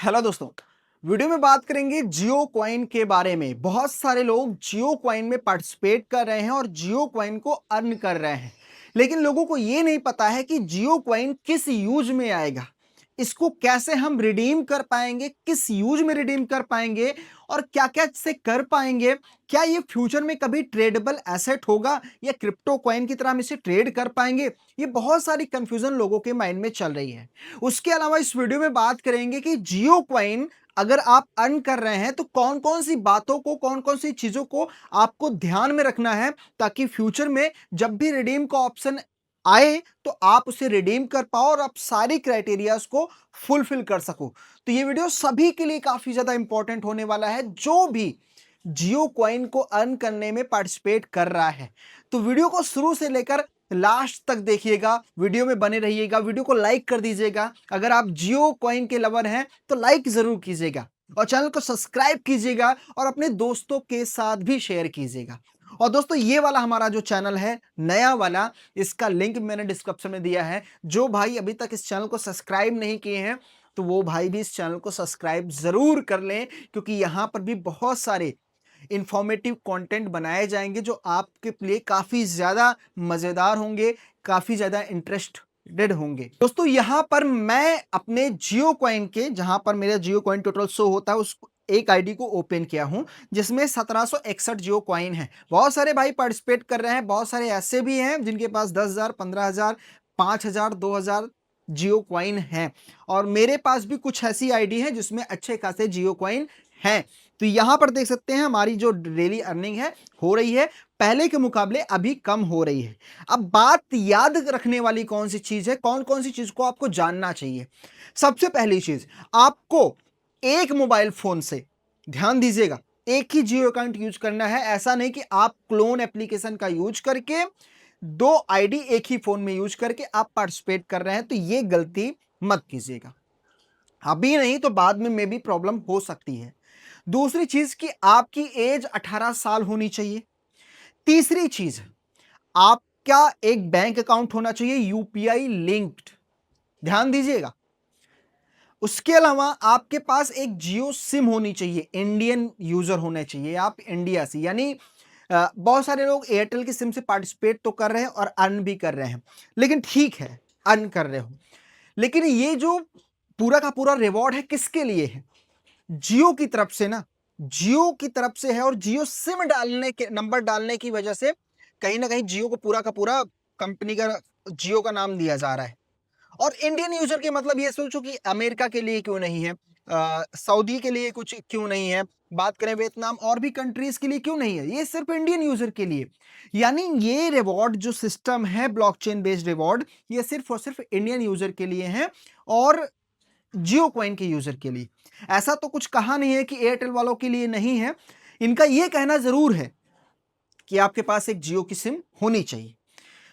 Hello दोस्तों। Video में बात करेंगे जियो कॉइन के बारे में। बहुत सारे लोग जियो कॉइन में पार्टिसिपेट कर रहे हैं और जियो कॉइन को अर्न कर रहे हैं, लेकिन लोगों को ये नहीं पता है कि जियो कॉइन किस यूज में आएगा, इसको कैसे हम रिडीम कर पाएंगे, किस यूज में रिडीम कर पाएंगे और क्या क्या इससे कर पाएंगे। क्या ये फ्यूचर में कभी ट्रेडेबल एसेट होगा या क्रिप्टो कॉइन की तरह हम इसे ट्रेड कर पाएंगे। ये बहुत सारी कंफ्यूजन लोगों के माइंड में चल रही है। उसके अलावा इस वीडियो में बात करेंगे कि जियो कॉइन अगर आप अर्न कर रहे हैं तो कौन कौन सी बातों को, कौन कौन सी चीजों को आपको ध्यान में रखना है, ताकि फ्यूचर में जब भी रिडीम का ऑप्शन आए तो आप उसे रिडीम कर पाओ और आप सारी क्राइटेरियाज को फुलफिल कर सको। तो ये वीडियो सभी के लिए काफी ज्यादा इंपॉर्टेंट होने वाला है जो भी जियो कॉइन को अर्न करने में पार्टिसिपेट कर रहा है। तो वीडियो को शुरू से लेकर लास्ट तक देखिएगा, वीडियो में बने रहिएगा, वीडियो को लाइक कर दीजिएगा। अगर आप जियो कॉइन के लवर हैं तो लाइक जरूर कीजिएगा और चैनल को सब्सक्राइब कीजिएगा और अपने दोस्तों के साथ भी शेयर कीजिएगा। और दोस्तों, ये वाला हमारा जो चैनल है नया वाला, इसका लिंक मैंने डिस्क्रिप्शन में दिया है। जो भाई अभी तक इस चैनल को सब्सक्राइब नहीं किए हैं तो वो भाई भी इस चैनल को सब्सक्राइब जरूर कर लें, क्योंकि यहां पर भी बहुत सारे इंफॉर्मेटिव कंटेंट बनाए जाएंगे जो आपके लिए काफी ज्यादा मजेदार होंगे, काफी ज्यादा इंटरेस्टेड होंगे। दोस्तों, यहां पर मैं अपने जियो कॉइन के, जहां पर मेरा जियो कॉइन टोटल शो होता है, उस एक आईडी को ओपन किया हूं जिसमें 1761 जियो कॉइन है। बहुत सारे भाई पार्टिसिपेट कर रहे हैं, बहुत सारे ऐसे भी हैं जिनके पास 10,000, 15,000, 5,000, 2,000 जियो कॉइन है। और मेरे पास भी कुछ ऐसी आईडी है जिसमें अच्छे खासे जियो कॉइन हैं। तो यहां पर देख सकते हैं हमारी जो डेली अर्निंग है हो रही है, पहले के मुकाबले अभी कम हो रही है। अब बात याद रखने वाली कौन सी चीज है, कौन कौन सी चीज को आपको जानना चाहिए। सबसे पहली चीज, आपको एक मोबाइल फोन से, ध्यान दीजिएगा, एक ही जियो अकाउंट यूज करना है। ऐसा नहीं कि आप क्लोन एप्लीकेशन का यूज करके दो आईडी एक ही फोन में यूज करके आप पार्टिसिपेट कर रहे हैं, तो ये गलती मत कीजिएगा। अभी नहीं तो बाद में मे भी प्रॉब्लम हो सकती है। दूसरी चीज कि आपकी एज 18 साल होनी चाहिए। तीसरी चीज, आपका एक बैंक अकाउंट होना चाहिए यूपीआई लिंक्ड, ध्यान दीजिएगा। उसके अलावा आपके पास एक जियो सिम होनी चाहिए, इंडियन यूजर होने चाहिए, आप इंडिया से, यानी बहुत सारे लोग एयरटेल की सिम से पार्टिसिपेट तो कर रहे हैं और अर्न भी कर रहे हैं, लेकिन ठीक है, अर्न कर रहे हो, लेकिन ये जो पूरा का पूरा रिवॉर्ड है किसके लिए है? जियो की तरफ से ना, जियो की तरफ से है। और जियो सिम डालने के, नंबर डालने की वजह से कहीं ना कहीं जियो को पूरा का पूरा कंपनी का, जियो का नाम दिया जा रहा है। और इंडियन यूजर के मतलब ये सोचो कि अमेरिका के लिए क्यों नहीं है, सऊदी के लिए कुछ क्यों नहीं है, बात करें वियतनाम और भी कंट्रीज के लिए क्यों नहीं है, ये सिर्फ इंडियन यूजर के लिए। यानी ये रिवॉर्ड जो सिस्टम है, ब्लॉकचेन बेस्ड रिवॉर्ड, ये सिर्फ और सिर्फ इंडियन यूजर के लिए है और जियो कॉइन के यूजर के लिए। ऐसा तो कुछ कहा नहीं है कि एयरटेल वालों के लिए नहीं है। इनका यह कहना जरूर है कि आपके पास एक जियो की सिम होनी चाहिए।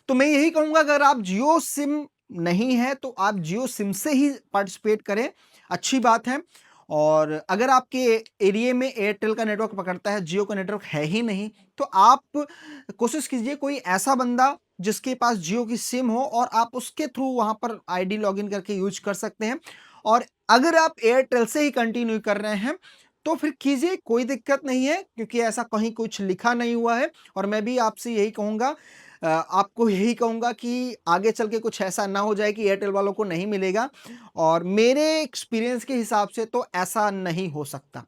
तो मैं यही कहूंगा, अगर आप जियो सिम नहीं है तो आप जियो सिम से ही पार्टिसिपेट करें, अच्छी बात है। और अगर आपके एरिया में एयरटेल का नेटवर्क पकड़ता है, जियो का नेटवर्क है ही नहीं, तो आप कोशिश कीजिए कोई ऐसा बंदा जिसके पास जियो की सिम हो और आप उसके थ्रू वहां पर आईडी लॉगिन करके यूज कर सकते हैं। और अगर आप एयरटेल से ही कंटिन्यू कर रहे हैं तो फिर कीजिए, कोई दिक्कत नहीं है, क्योंकि ऐसा कहीं कुछ लिखा नहीं हुआ है। और मैं भी आपसे यही कहूंगा, आपको यही कहूंगा कि आगे चल के कुछ ऐसा ना हो जाए कि एयरटेल वालों को नहीं मिलेगा। और मेरे एक्सपीरियंस के हिसाब से तो ऐसा नहीं हो सकता।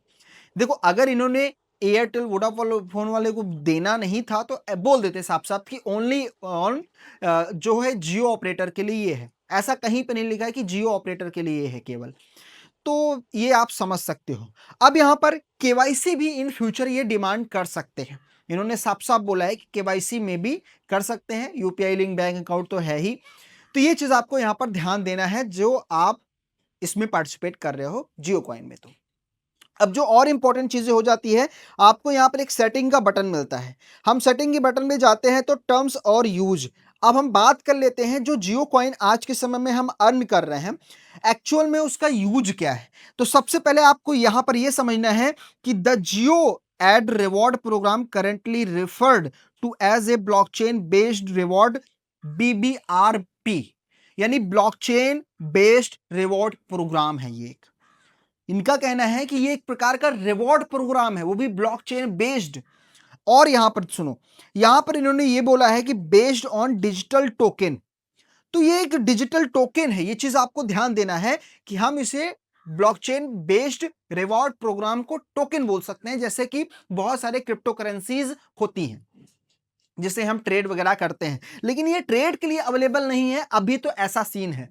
देखो, अगर इन्होंने एयरटेल वोडाफोन वाले को देना नहीं था तो बोल देते साफ साफ कि ओनली ऑन जो है जियो ऑपरेटर के लिए ये है। ऐसा कहीं पे नहीं लिखा है कि जियो ऑपरेटर के लिए ये है केवल। तो ये आप समझ सकते हो। अब यहां पर केवाईसी भी इन फ्यूचर ये डिमांड कर सकते हैं। इन्होंने साफ साफ बोला है कि केवाईसी में भी कर सकते हैं, यूपीआई लिंक बैंक अकाउंट तो है ही। तो ये चीज आपको यहां पर ध्यान देना है जो आप इसमें पार्टिसिपेट कर रहे हो जियो कॉइन में। तो अब जो और इंपॉर्टेंट चीजें हो जाती है, आपको यहां पर एक सेटिंग का बटन मिलता है। हम सेटिंग के बटन में जाते हैं तो टर्म्स और यूज, अब हम बात कर लेते हैं जो जियो कॉइन आज के समय में हम अर्न कर रहे हैं, एक्चुअल में उसका यूज क्या है। तो सबसे पहले आपको यहां पर यह समझना है कि the Jio ad reward programme currently referred to as a blockchain based reward, BBRP, यानी ब्लॉकचेन बेस्ड रिवॉर्ड प्रोग्राम है ये एक। इनका कहना है कि ये एक प्रकार का रिवॉर्ड प्रोग्राम है, वो भी ब्लॉकचेन बेस्ड। और यहां पर सुनो, यहां पर इन्होंने ये बोला है कि बेस्ड ऑन डिजिटल टोकन। तो ये एक डिजिटल टोकन है, ये चीज आपको ध्यान देना है कि हम इसे ब्लॉकचेन बेस्ड रिवॉर्ड प्रोग्राम को टोकन बोल सकते हैं, जैसे कि बहुत सारे क्रिप्टो करेंसीज होती हैं जिसे हम ट्रेड वगैरह करते हैं, लेकिन ये ट्रेड के लिए अवेलेबल नहीं है अभी, तो ऐसा सीन है।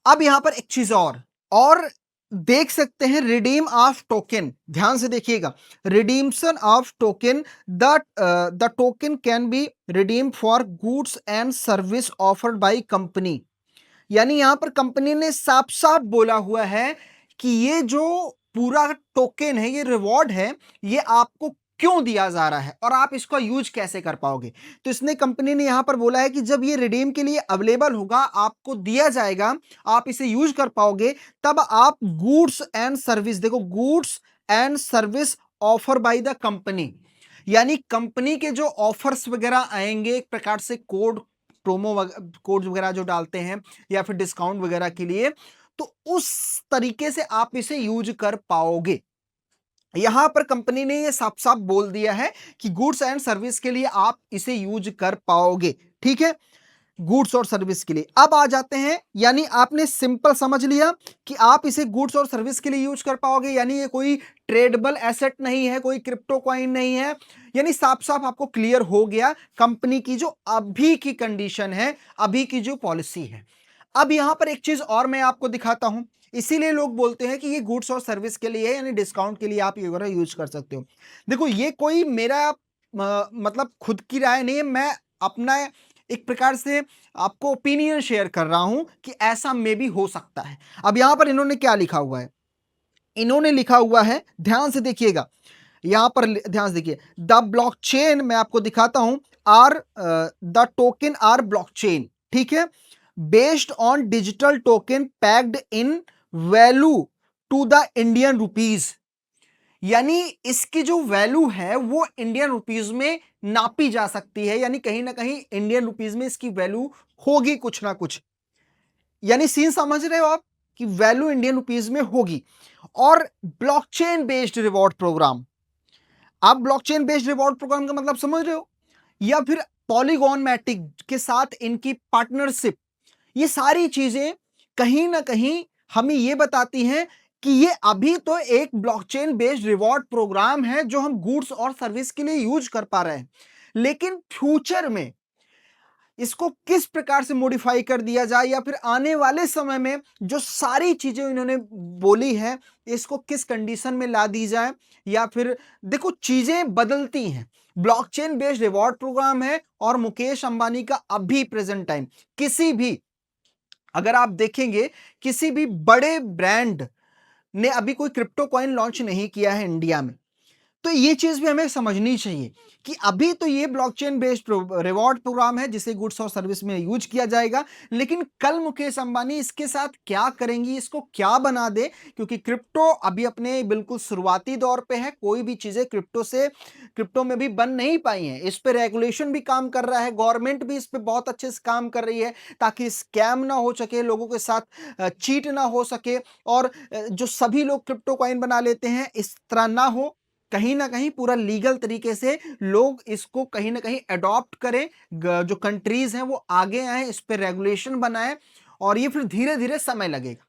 अब यहां पर एक चीज और देख सकते हैं, रिडीम ऑफ टोकन, ध्यान से देखिएगा, redemption of token, the token can be redeem for goods and service offered by company. यानी यहां पर कंपनी ने साफ साफ बोला हुआ है कि ये जो पूरा टोकन है, ये रिवॉर्ड है, ये आपको क्यों दिया जा रहा है और आप इसका यूज कैसे कर पाओगे। तो इसने कंपनी ने यहां पर बोला है कि जब ये रिडीम के लिए अवेलेबल होगा, आपको दिया जाएगा, आप इसे यूज कर पाओगे, तब आप गुड्स एंड सर्विस, देखो goods and service offer by the company, यानी कंपनी के जो ऑफर्स वगैरह आएंगे, एक प्रकार से कोड, प्रोमो कोड वगैरह जो डालते हैं या फिर डिस्काउंट वगैरह के लिए, तो उस तरीके से आप इसे यूज कर पाओगे। यहां पर कंपनी ने ये साफ साफ बोल दिया है कि गुड्स एंड सर्विस के लिए आप इसे यूज कर पाओगे, ठीक है, गुड्स और सर्विस के लिए। अब आ जाते हैं, यानी आपने सिंपल समझ लिया कि आप इसे गुड्स और सर्विस के लिए यूज कर पाओगे, यानी ये कोई ट्रेडेबल एसेट नहीं है, कोई क्रिप्टो कॉइन नहीं है, यानी साफ साफ आपको क्लियर हो गया कंपनी की जो अभी की कंडीशन है, अभी की जो पॉलिसी है। अब यहां पर एक चीज और मैं आपको दिखाता हूं, इसीलिए लोग बोलते हैं कि ये गुड्स और सर्विस के लिए है, यानी डिस्काउंट के लिए आप ये वगैरह यूज कर सकते हो। देखो, ये कोई मेरा मतलब खुद की राय नहीं है, मैं अपना एक प्रकार से आपको ओपिनियन शेयर कर रहा हूं कि ऐसा मे भी हो सकता है। अब यहां पर इन्होंने क्या लिखा हुआ है, इन्होंने लिखा हुआ है, ध्यान से देखिएगा, यहां पर ध्यान से देखिए, द ब्लॉकचेन, मैं आपको दिखाता हूं, are the token are blockchain, ठीक है, based on digital token packed in value to the Indian rupees. यानी इसकी जो वैल्यू है वो इंडियन रुपीज में नापी जा सकती है, यानी कहीं ना कहीं इंडियन रुपीज में इसकी वैल्यू होगी कुछ ना कुछ, यानी सीन समझ रहे हो आप कि वैल्यू इंडियन रुपीज में होगी। और ब्लॉकचेन बेस्ड रिवॉर्ड प्रोग्राम, आप ब्लॉकचेन बेस्ड रिवॉर्ड प्रोग्राम का मतलब समझ रहे हो, या फिर पॉलीगॉन मैटिक के साथ इनकी पार्टनरशिप, ये सारी चीजें कहीं ना कहीं हमें ये बताती हैं कि ये अभी तो एक ब्लॉकचेन बेस्ड रिवॉर्ड प्रोग्राम है जो हम गुड्स और सर्विस के लिए यूज कर पा रहे हैं, लेकिन फ्यूचर में इसको किस प्रकार से मॉडिफाई कर दिया जाए, या फिर आने वाले समय में जो सारी चीजें इन्होंने बोली है, इसको किस कंडीशन में ला दी जाए, या फिर देखो चीजें बदलती हैं, ब्लॉकचेन बेस्ड रिवॉर्ड प्रोग्राम है, और मुकेश अंबानी का अभी प्रेजेंट टाइम, किसी भी, अगर आप देखेंगे, किसी भी बड़े ब्रांड ने अभी कोई क्रिप्टो कॉइन लॉन्च नहीं किया है इंडिया में। तो ये चीज भी हमें समझनी चाहिए कि अभी तो ये ब्लॉकचेन बेस्ड रिवॉर्ड प्रोग्राम है जिसे गुड्स और सर्विस में यूज किया जाएगा, लेकिन कल मुकेश अंबानी इसके साथ क्या करेंगी, इसको क्या बना दे, क्योंकि क्रिप्टो अभी अपने बिल्कुल शुरुआती दौर पे है, कोई भी चीजें क्रिप्टो में भी बन नहीं पाई हैं, इस पे रेगुलेशन भी काम कर रहा है, गवर्नमेंट भी इस पे बहुत अच्छे से काम कर रही है ताकि स्कैम ना हो सके, लोगों के साथ चीट ना हो सके, और जो सभी लोग क्रिप्टो कॉइन बना लेते हैं इस तरह ना हो, कहीं ना कहीं पूरा लीगल तरीके से लोग इसको कहीं ना कहीं अडॉप्ट करें, जो कंट्रीज हैं वो आगे आए, इस पे रेगुलेशन बनाए, और ये फिर धीरे धीरे समय लगेगा।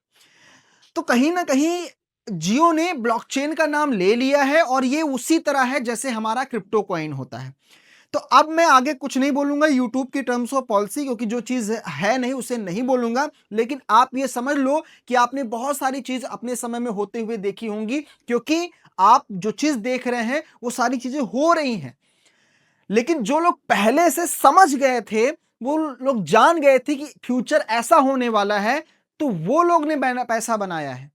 तो कहीं ना कहीं जियो ने ब्लॉकचेन का नाम ले लिया है, और ये उसी तरह है जैसे हमारा क्रिप्टो कॉइन होता है। तो अब मैं आगे कुछ नहीं बोलूंगा यूट्यूब की टर्म्स ऑफ पॉलिसी, क्योंकि जो चीज है नहीं उसे नहीं बोलूंगा, लेकिन आप ये समझ लो कि आपने बहुत सारी चीज अपने समय में होते हुए देखी होंगी, क्योंकि आप जो चीज देख रहे हैं वो सारी चीजें हो रही हैं, लेकिन जो लोग पहले से समझ गए थे, वो लोग जान गए थे कि फ्यूचर ऐसा होने वाला है, तो वो लोग ने पैसा बनाया है।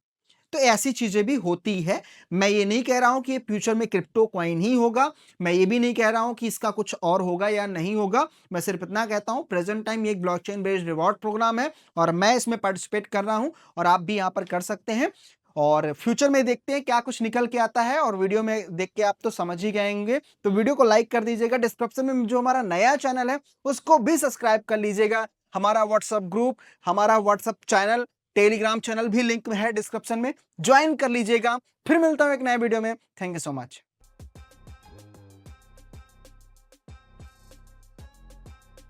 तो ऐसी चीजें भी होती है। मैं ये नहीं कह रहा हूं कि ये फ्यूचर में क्रिप्टो कॉइन ही होगा, मैं ये भी नहीं कह रहा हूं कि इसका कुछ और होगा या नहीं होगा, मैं सिर्फ इतना कहता हूं प्रेजेंट टाइम ये एक ब्लॉकचेन बेस्ड रिवॉर्ड प्रोग्राम है, और मैं इसमें पार्टिसिपेट कर रहा हूं, और आप भी यहां पर कर सकते हैं, और फ्यूचर में देखते हैं क्या कुछ निकल के आता है, और वीडियो में देख के आप तो समझ ही गए होंगे। तो वीडियो को लाइक कर दीजिएगा, डिस्क्रिप्शन में जो हमारा नया चैनल है उसको भी सब्सक्राइब कर लीजिएगा, हमारा व्हाट्सएप ग्रुप, हमारा व्हाट्सएप चैनल टेलीग्राम चैनल भी लिंक में है डिस्क्रिप्शन में, ज्वाइन कर लीजिएगा। फिर मिलता हूं एक नए वीडियो में। Thank you so much.